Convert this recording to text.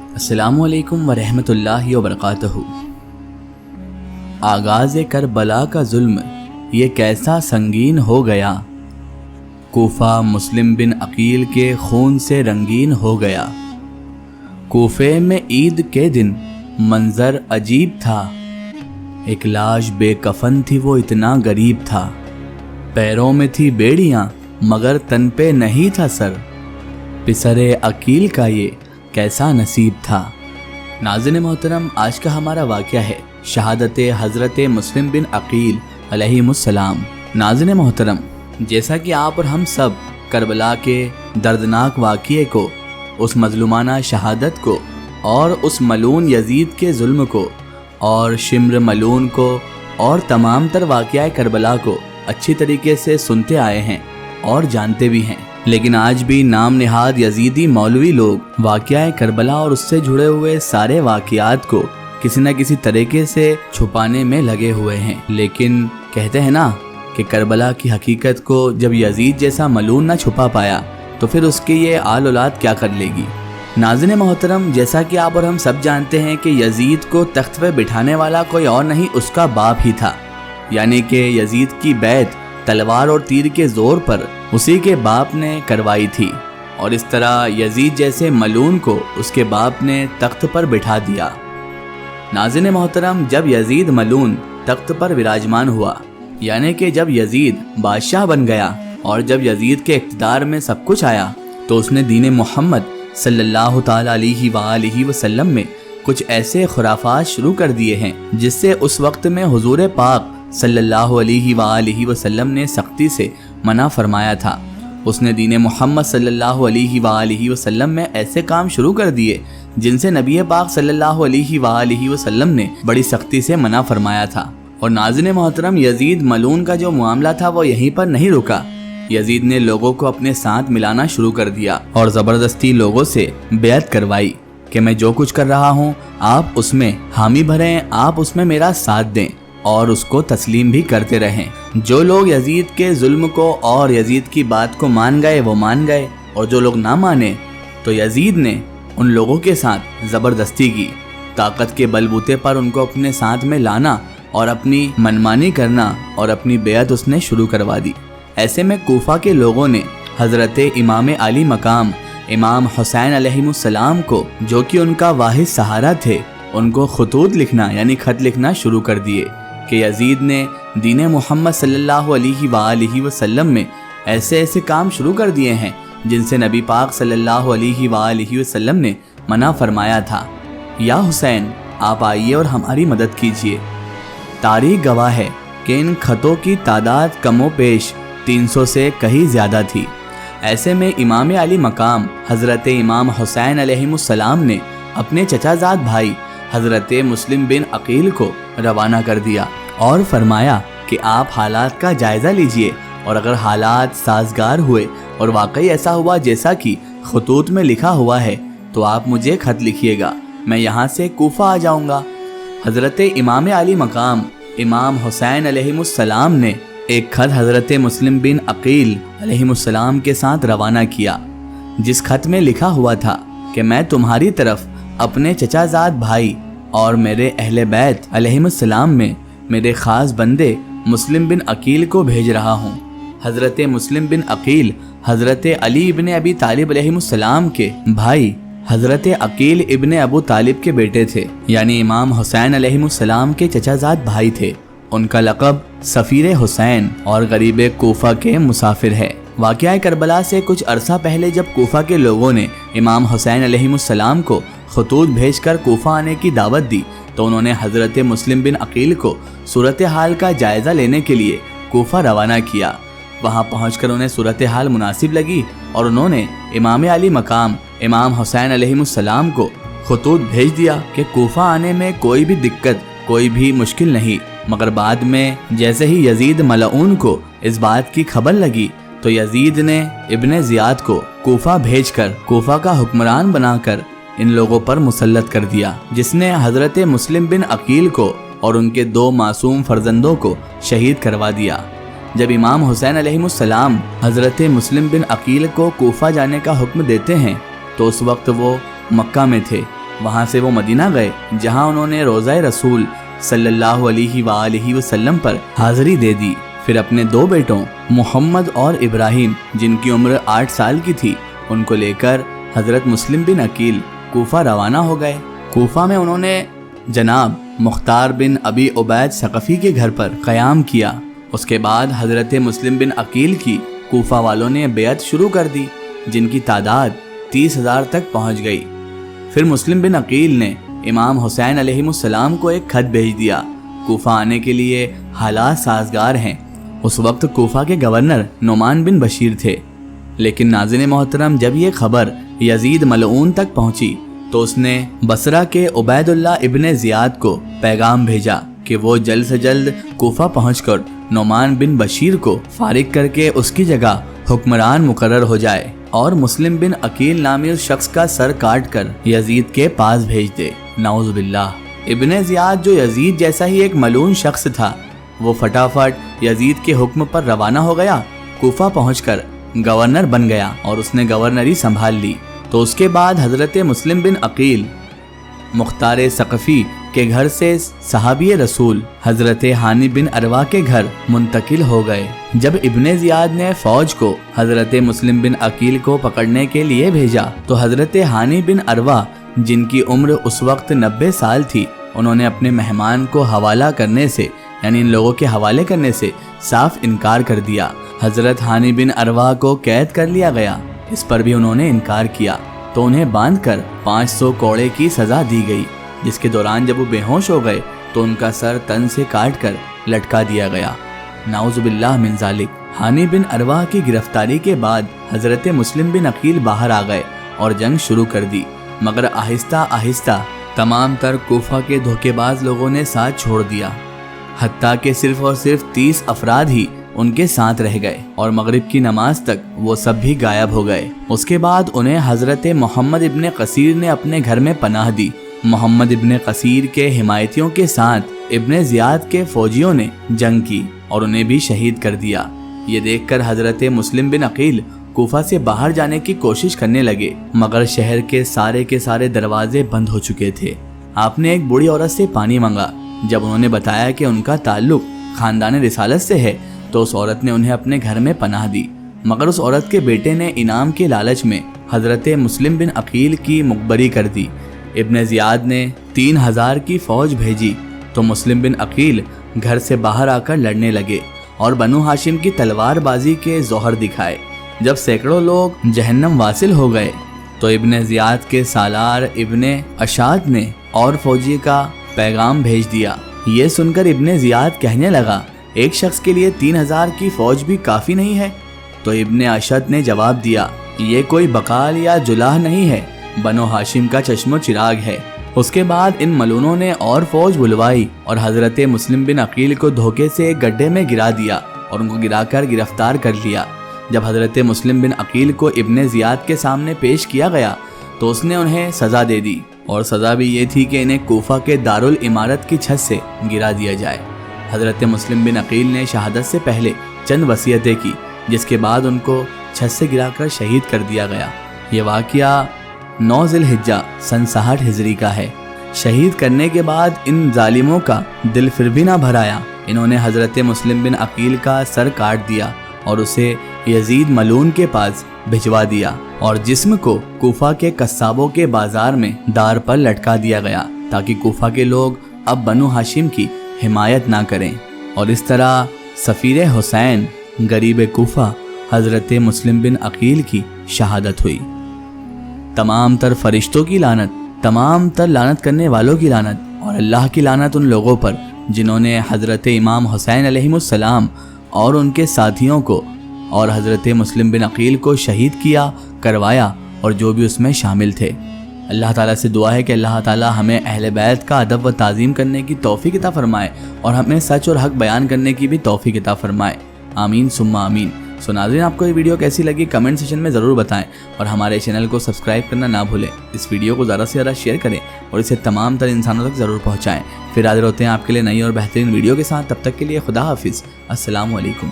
السلام علیکم ورحمۃ اللہ وبرکاتہ۔ آغاز کربلا کا ظلم یہ کیسا سنگین ہو گیا، کوفہ مسلم بن عقیل کے خون سے رنگین ہو گیا۔ کوفے میں عید کے دن منظر عجیب تھا، ایک لاش بے کفن تھی، وہ اتنا غریب تھا۔ پیروں میں تھی بیڑیاں مگر تن پہ نہیں تھا سر، پسرے عقیل کا یہ کیسا نصیب تھا۔ ناظرین محترم، آج کا ہمارا واقعہ ہے شہادت حضرت مسلم بن عقیل علیہ السلام۔ ناظرین محترم، جیسا کہ آپ اور ہم سب کربلا کے دردناک واقعے کو، اس مظلومانہ شہادت کو اور اس ملعون یزید کے ظلم کو اور شمر ملعون کو اور تمام تر واقعہ کربلا کو اچھی طریقے سے سنتے آئے ہیں اور جانتے بھی ہیں، لیکن آج بھی نام نہاد یزیدی مولوی لوگ واقعہ کربلا اور اس سے جڑے ہوئے سارے واقعات کو کسی نہ کسی طریقے سے چھپانے میں لگے ہوئے ہیں۔ لیکن کہتے ہیں نا کہ کربلا کی حقیقت کو جب یزید جیسا ملعون نہ چھپا پایا تو پھر اس کی یہ آل اولاد کیا کر لے گی۔ ناظرین محترم، جیسا کہ آپ اور ہم سب جانتے ہیں کہ یزید کو تخت پہ بٹھانے والا کوئی اور نہیں، اس کا باپ ہی تھا، یعنی کہ یزید کی بیعت تلوار اور تیر کے زور پر اسی کے باپ نے کروائی تھی، اور اس طرح یزید جیسے ملعون کو اس کے باپ نے تخت پر بٹھا دیا۔ ناظرین محترم، جب یزید ملعون تخت پر وراجمان ہوا، یعنی کہ جب یزید بادشاہ بن گیا اور جب یزید کے اقتدار میں سب کچھ آیا، تو اس نے دین محمد صلی اللہ تعالی علیہ وآلہ وسلم میں کچھ ایسے خرافات شروع کر دیے ہیں جس سے اس وقت میں حضور پاک صلی اللہ علیہ وآلہ وسلم نے سختی سے منع فرمایا تھا۔ اس نے دین محمد صلی اللہ علیہ وآلہ وسلم میں ایسے کام شروع کر دیے جن سے نبی پاک صلی اللہ علیہ وآلہ وسلم نے بڑی سختی سے منع فرمایا تھا۔ اور ناظرین محترم، یزید ملعون کا جو معاملہ تھا وہ یہیں پر نہیں رکا، یزید نے لوگوں کو اپنے ساتھ ملانا شروع کر دیا اور زبردستی لوگوں سے بیعت کروائی کہ میں جو کچھ کر رہا ہوں آپ اس میں حامی بھریں، آپ اس میں میرا ساتھ دیں اور اس کو تسلیم بھی کرتے رہیں۔ جو لوگ یزید کے ظلم کو اور یزید کی بات کو مان گئے وہ مان گئے، اور جو لوگ نہ مانے تو یزید نے ان لوگوں کے ساتھ زبردستی کی، طاقت کے بل بوتے پر ان کو اپنے ساتھ میں لانا اور اپنی منمانی کرنا اور اپنی بیعت اس نے شروع کروا دی۔ ایسے میں کوفہ کے لوگوں نے حضرت امام علی مقام امام حسین علیہ السلام کو، جو کہ ان کا واحد سہارا تھے، ان کو خطوط لکھنا یعنی خط لکھنا شروع کر دیے کہ یزید نے دین محمد صلی اللہ علیہ وآلہ وسلم میں ایسے ایسے کام شروع کر دیے ہیں جن سے نبی پاک صلی اللہ علیہ وآلہ وسلم نے منع فرمایا تھا۔ یا حسین، آپ آئیے اور ہماری مدد کیجیے۔ تاریخ گواہ ہے کہ ان خطوں کی تعداد کم و بیش 300 سے کہیں زیادہ تھی۔ ایسے میں امام علی مقام حضرت امام حسین علیہ السلام نے اپنے چچا زاد بھائی حضرت مسلم بن عقیل کو روانہ کر دیا اور فرمایا کہ آپ حالات کا جائزہ لیجئے، اور اگر حالات سازگار ہوئے اور واقعی ایسا ہوا جیسا کہ خطوط میں لکھا ہوا ہے تو آپ مجھے خط لکھیے گا، میں یہاں سے کوفہ آ جاؤں گا۔ حضرت امام علی مقام امام حسین علیہ السلام نے ایک خط حضرت مسلم بن عقیل علیہ السلام کے ساتھ روانہ کیا، جس خط میں لکھا ہوا تھا کہ میں تمہاری طرف اپنے چچا زاد بھائی اور میرے اہل بیت علیہ السلام میں میرے خاص بندے مسلم بن عقیل کو بھیج رہا ہوں۔ حضرت مسلم بن عقیل حضرت علی ابن ابی طالب علیہ السلام کے بھائی حضرت عقیل ابن ابو طالب کے بیٹے تھے، یعنی امام حسین علیہ السلام کے چچا زاد بھائی تھے۔ ان کا لقب سفیر حسین اور غریب کوفہ کے مسافر ہے۔ واقعہ کربلا سے کچھ عرصہ پہلے جب کوفہ کے لوگوں نے امام حسین علیہ السلام کو خطوط بھیج کر کوفہ آنے کی دعوت دی تو انہوں نے حضرت مسلم بن عقیل کو صورتحال کا جائزہ لینے کے لیے کوفہ روانہ کیا۔ وہاں پہنچ کر انہیں صورتحال مناسب لگی اور انہوں نے امام علی مقام امام حسین علیہ السلام کو خطوط بھیج دیا کہ کوفہ آنے میں کوئی بھی دقت، کوئی بھی مشکل نہیں۔ مگر بعد میں جیسے ہی یزید ملعون کو اس بات کی خبر لگی تو یزید نے ابن زیاد کو کوفہ بھیج کر کوفہ کا حکمران بنا کر ان لوگوں پر مسلط کر دیا، جس نے حضرت مسلم بن عقیل کو اور ان کے 2 معصوم فرزندوں کو شہید کروا دیا۔ جب امام حسین علیہ السلام حضرت مسلم بن عقیل کو کوفہ جانے کا حکم دیتے ہیں تو اس وقت وہ مکہ میں تھے، وہاں سے وہ مدینہ گئے جہاں انہوں نے روضہ رسول صلی اللہ علیہ وآلہ وسلم پر حاضری دے دی۔ پھر اپنے 2 بیٹوں محمد اور ابراہیم جن کی عمر 8 سال کی تھی ان کو لے کر حضرت مسلم بن عقیل کوفہ روانہ ہو گئے۔ کوفہ میں انہوں نے جناب مختار بن ابی عبید ثقفی کے گھر پر قیام کیا۔ اس کے بعد حضرت مسلم بن عقیل کی کوفہ والوں نے بیعت شروع کر دی جن کی تعداد 30,000 تک پہنچ گئی۔ پھر مسلم بن عقیل نے امام حسین علیہ السلام کو ایک خط بھیج دیا۔ کوفہ آنے کے لیے حالات سازگار ہیں۔ اس وقت کوفہ کے گورنر نعمان بن بشیر تھے، لیکن ناظرین محترم جب یہ خبر یزید ملعون تک پہنچی تو اس نے بصرہ کے عبید اللہ ابن زیاد کو پیغام بھیجا کہ وہ جلد سے جلد کوفہ پہنچ کر نعمان بن بشیر کو فارغ کر کے اس کی جگہ حکمران مقرر ہو جائے اور مسلم بن عقیل نامی اس شخص کا سر کاٹ کر یزید کے پاس بھیج دے۔ نعوذ باللہ۔ ابن زیاد جو یزید جیسا ہی ایک ملعون شخص تھا، وہ فٹافٹ یزید کے حکم پر روانہ ہو گیا، کوفہ پہنچ کر گورنر بن گیا اور اس نے گورنری سنبھال لی۔ تو اس کے بعد حضرت مسلم بن عقیل مختار ثقفی کے گھر سے صحابی رسول حضرت ہانی بن اروا کے گھر منتقل ہو گئے۔ جب ابن زیاد نے فوج کو حضرت مسلم بن عقیل کو پکڑنے کے لیے بھیجا تو حضرت ہانی بن اروا جن کی عمر اس وقت 90 سال تھی، انہوں نے اپنے مہمان کو حوالہ کرنے سے یعنی ان لوگوں کے حوالے کرنے سے صاف انکار کر دیا۔ حضرت ہانی بن اروا کو قید کر لیا گیا، اس پر بھی انہوں نے انکار کیا تو انہیں باندھ کر 500 کوڑے کی سزا دی گئی، جس کے دوران جب وہ بے ہوش ہو گئے تو ان کا سر تن سے کاٹ کر لٹکا دیا گیا۔ نعوذ باللہ من ذالک۔ ہانی بن اروا کی گرفتاری کے بعد حضرت مسلم بن عقیل باہر آ گئے اور جنگ شروع کر دی، مگر آہستہ آہستہ تمام تر کوفہ کے دھوکے باز لوگوں نے ساتھ چھوڑ دیا، حتیٰ کہ صرف اور صرف 30 افراد ہی ان کے ساتھ رہ گئے اور مغرب کی نماز تک وہ سب بھی غائب ہو گئے۔ اس کے بعد انہیں حضرت محمد ابن قصیر نے اپنے گھر میں پناہ دی۔ محمد ابن قصیر کے حمایتیوں کے ساتھ ابن زیاد کے فوجیوں نے جنگ کی اور انہیں بھی شہید کر دیا۔ یہ دیکھ کر حضرت مسلم بن عقیل کوفہ سے باہر جانے کی کوشش کرنے لگے، مگر شہر کے سارے دروازے بند ہو چکے تھے۔ آپ نے ایک بوڑھی عورت سے پانی مانگا۔ جب انہوں نے بتایا کہ ان کا تعلق خاندان رسالت سے ہے تو اس عورت نے انہیں اپنے گھر میں پناہ دی، مگر اس عورت کے بیٹے نے انعام کے لالچ میں حضرت مسلم بن عقیل کی مخبری کر دی۔ ابن زیاد نے 3000 کی فوج بھیجی تو مسلم بن عقیل گھر سے باہر آ کر لڑنے لگے اور بنو ہاشم کی تلوار بازی کے ظہر دکھائے۔ جب سینکڑوں لوگ جہنم واصل ہو گئے تو ابن زیاد کے سالار ابن اشاد نے اور فوجی کا پیغام بھیج دیا۔ یہ سن کر ابن زیاد کہنے لگا، ایک شخص کے لیے 3000 کی فوج بھی کافی نہیں ہے؟ تو ابن اشد نے جواب دیا، یہ کوئی بقال یا جلاح نہیں ہے، بنو ہاشم کا چشم و چراغ ہے۔ اس کے بعد ان ملونوں نے اور فوج بلوائی اور حضرت مسلم بن عقیل کو دھوکے سے ایک گڈھے میں گرا دیا اور ان کو گرا کر گرفتار کر لیا۔ جب حضرت مسلم بن عقیل کو ابن زیاد کے سامنے پیش کیا گیا تو اس نے انہیں سزا دے دی، اور سزا بھی یہ تھی کہ انہیں کوفہ کے دارالعمارت کی چھت سے گرا دیا جائے۔ حضرت مسلم بن عقیل نے شہادت سے پہلے چند وصیتیں کی، جس کے بعد ان کو چھت سے گرا کر شہید کر دیا گیا۔ یہ واقعہ 9 ذی الحجہ سن 60 ہجری کا ہے۔ شہید کرنے کے بعد ان ظالموں کا دل پھر بھی نہ بھرایا، انہوں نے حضرت مسلم بن عقیل کا سر کاٹ دیا اور اسے یزید ملعون کے پاس بھجوا دیا، اور جسم کو کوفہ کے قصابوں کے بازار میں دار پر لٹکا دیا گیا تاکہ کوفہ کے لوگ اب بنو ہاشم کی حمایت نہ کریں۔ اور اس طرح سفیر حسین غریب کوفہ حضرت مسلم بن عقیل کی شہادت ہوئی۔ تمام تر فرشتوں کی لعنت، تمام تر لعنت کرنے والوں کی لعنت اور اللہ کی لعنت ان لوگوں پر جنہوں نے حضرت امام حسین علیہ السلام اور ان کے ساتھیوں کو اور حضرت مسلم بن عقیل کو شہید کیا، کروایا اور جو بھی اس میں شامل تھے۔ اللہ تعالیٰ سے دعا ہے کہ اللہ تعالیٰ ہمیں اہل بیت کا ادب و تعظیم کرنے کی توفیق عطا فرمائے اور ہمیں سچ اور حق بیان کرنے کی بھی توفیق عطا فرمائے، آمین ثم آمین۔ سو ناظرین، آپ کو یہ ویڈیو کیسی لگی کمنٹ سیکشن میں ضرور بتائیں اور ہمارے چینل کو سبسکرائب کرنا نہ بھولیں۔ اس ویڈیو کو زیادہ سے زیادہ شیئر کریں اور اسے تمام تر انسانوں تک ضرور پہنچائیں۔ پھر حاضر ہوتے ہیں آپ کے لیے نئی اور بہترین ویڈیو کے ساتھ، تب تک کے لیے خدا حافظ، السلام علیکم۔